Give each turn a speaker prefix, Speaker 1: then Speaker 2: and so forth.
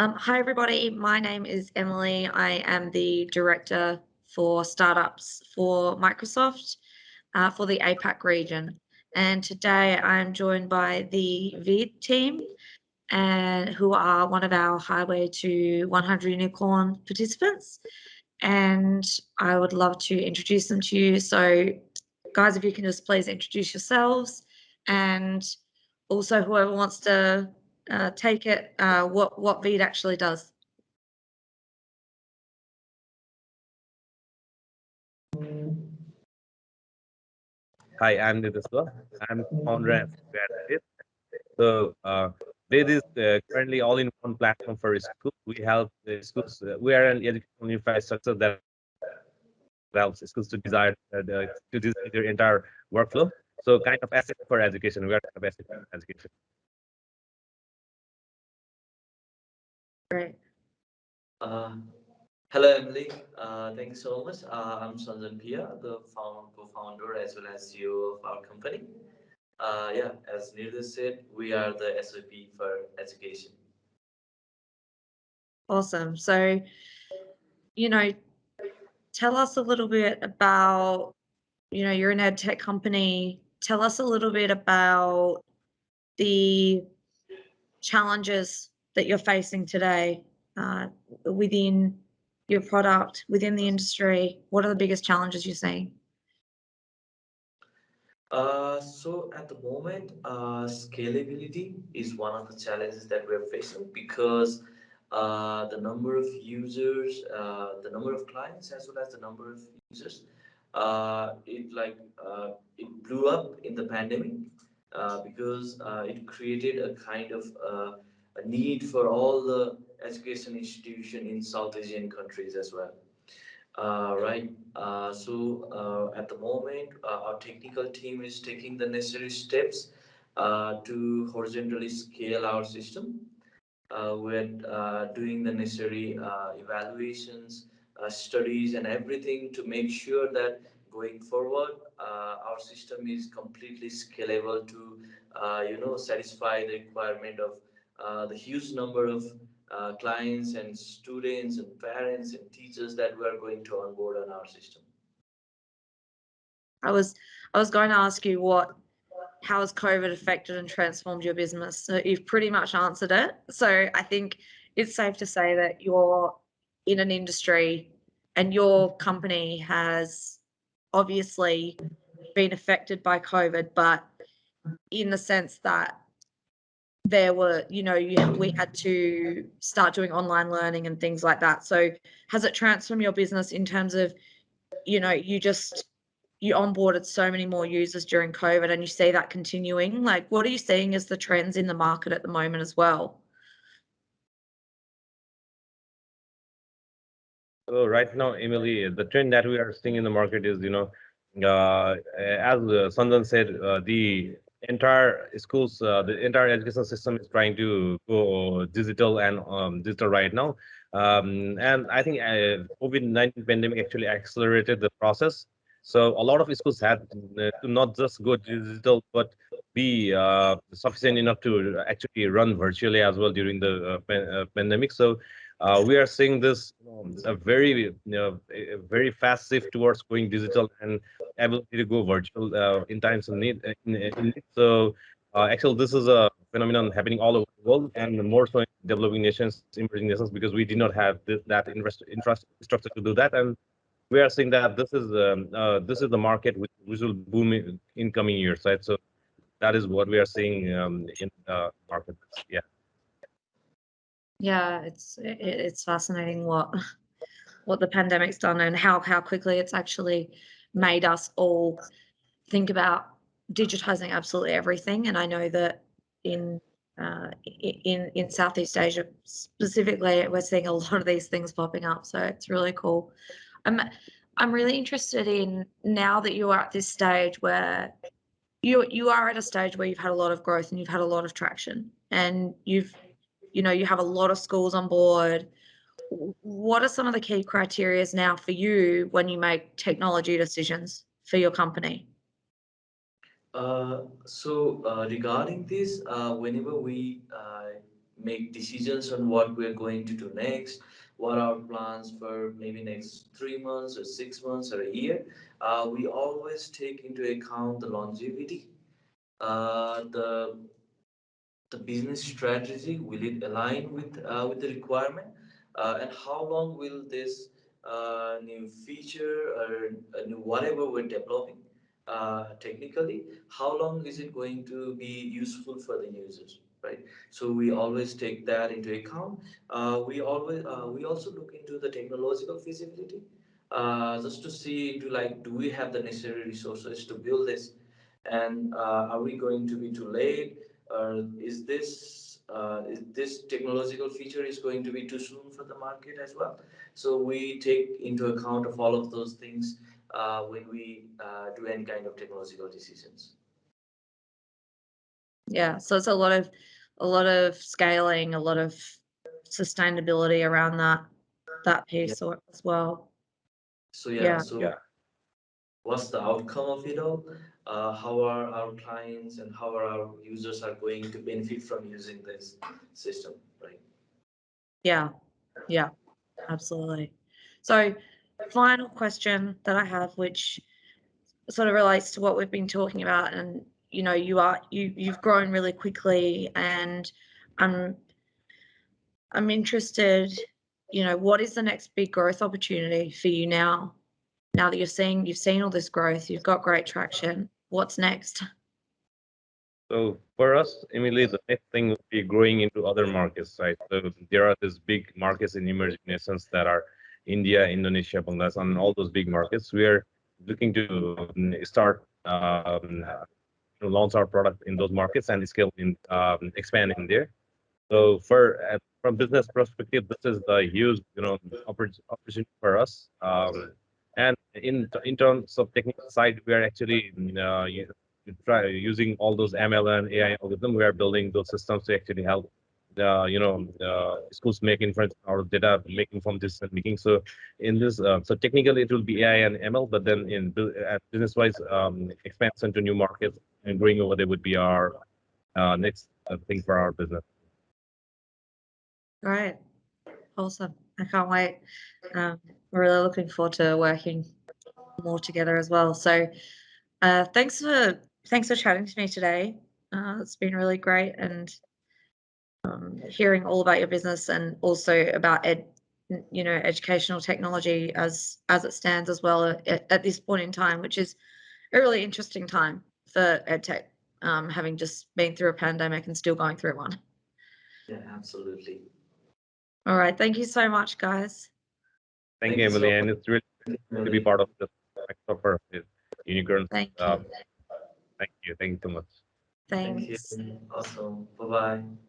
Speaker 1: Hi, everybody. My name is Emily. I am the Director for Startups for Microsoft for the APAC region. And today I'm joined by the Veda team, and who are one of our Highway to 100 Unicorn participants. And I would love to introduce them to you. So, guys, if you can just please introduce yourselves, and also whoever wants to take it, what Veda actually does.
Speaker 2: Hi, I'm Nirdesh Dwa. I'm founder and advocate. So, Veda is currently all-in-one platform for schools. We help schools. We are an educational infrastructure that helps schools to design their entire workflow. So, kind of asset for education. We are kind of asset for education.
Speaker 1: Great.
Speaker 3: Hello, Emily. Thank you so much. I'm Sanjan, the co-founder as well as CEO of our company. Yeah, as Nirdesh said, we are the SVP for education.
Speaker 1: Awesome. So, tell us a little bit about, you're an ed tech company. Tell us a little bit about the challenges that you're facing today within your product, within the industry. What are the biggest challenges you're seeing?
Speaker 3: So at the moment, scalability is one of the challenges that we're facing because the number of users, the number of clients, as well as the number of users, it blew up in the pandemic because it created a kind of a need for all the education institution in South Asian countries as well. Right. At the moment, our technical team is taking the necessary steps to horizontally scale our system. We're doing the necessary evaluations, studies, and everything to make sure that going forward, our system is completely scalable to, satisfy the requirement of the huge number of clients and students and parents and teachers that we are going to onboard on our system.
Speaker 1: I was going to ask you how has COVID affected and transformed your business? So you've pretty much answered it. So I think it's safe to say that you're in an industry and your company has obviously been affected by COVID, but in the sense that there were, we had to start doing online learning and things like that. So has it transformed your business in terms of, you onboarded so many more users during COVID and you see that continuing? Like, what are you seeing as the trends in the market at the moment as well?
Speaker 2: So right now, Emily, the trend that we are seeing in the market is, as Sanjan said, the entire education system is trying to go digital and digital right now. And I think COVID-19 pandemic actually accelerated the process. So a lot of schools had to not just go digital, but be sufficient enough to actually run virtually as well during the pandemic. So we are seeing this a very fast shift towards going digital and ability to go virtual in times of need. So actually, this is a phenomenon happening all over the world, and more so in developing nations, emerging nations, because we did not have infrastructure to do that, and we are seeing that this is the market which will boom in coming years, right? So that is what we are seeing in the market. Yeah.
Speaker 1: Yeah, it's fascinating what the pandemic's done and how quickly it's actually made us all think about digitizing absolutely everything. And I know that in Southeast Asia specifically, we're seeing a lot of these things popping up. So it's really cool. I'm really interested in, now that you are at this stage where you are at a stage where you've had a lot of growth and you've had a lot of traction, and you have a lot of schools on board. What are some of the key criteria now for you when you make technology decisions for your company?
Speaker 3: Regarding this, whenever we make decisions on what we're going to do next, what are our plans for maybe next 3 months or 6 months or a year. We always take into account the longevity, the business strategy. Will it align with the requirement, and how long will this new feature or new whatever we're developing technically, how long is it going to be useful for the users, right? So we always take that into account. We also look into the technological feasibility, just to see into like, do we have the necessary resources to build this, and are we going to be too late, or is this technological feature is going to be too soon for the market as well. So we take into account of all of those things when we do any kind of technological decisions.
Speaker 1: Yeah, so it's a lot of scaling, a lot of sustainability around that piece as well.
Speaker 3: So
Speaker 1: Yeah.
Speaker 3: what's the outcome of it all? How are our clients and how are our users are going to benefit from using this system, right?
Speaker 1: Yeah, yeah, absolutely. So, final question that I have, which sort of relates to what we've been talking about, and you've grown really quickly, and I'm interested, what is the next big growth opportunity for you now? Now that you've seen all this growth, you've got great traction. What's next?
Speaker 2: So for us, Emily, the next thing would be growing into other markets, right? So there are these big markets in emerging nations that are India, Indonesia, Bangladesh, and all those big markets. We are looking to start launch our product in those markets and scale in expanding there. So from business perspective, this is the huge opportunity for us. And in terms of technical side, we are actually try using all those ML and AI algorithm. We are building those systems to actually help schools make inference out of data, make informed decision making. So in this, so technically it will be AI and ML, but then in business wise, expansion to new markets and growing over there would be our next thing for our business.
Speaker 1: Great. Awesome. I can't wait. We're really looking forward to working more together as well. So thanks for chatting to me today. It's been really great, and hearing all about your business and also about educational technology as it stands as well at this point in time, which is a really interesting time for EdTech, having just been through a pandemic and still going through one.
Speaker 3: Yeah, absolutely.
Speaker 1: All right. Thank you so much, guys.
Speaker 2: Thank you, Emily. And it's really to be part of the software unicorn.
Speaker 1: Thank you.
Speaker 2: Thank you. Thank you so much.
Speaker 1: Thanks.
Speaker 3: Thank you. Awesome. Bye-bye.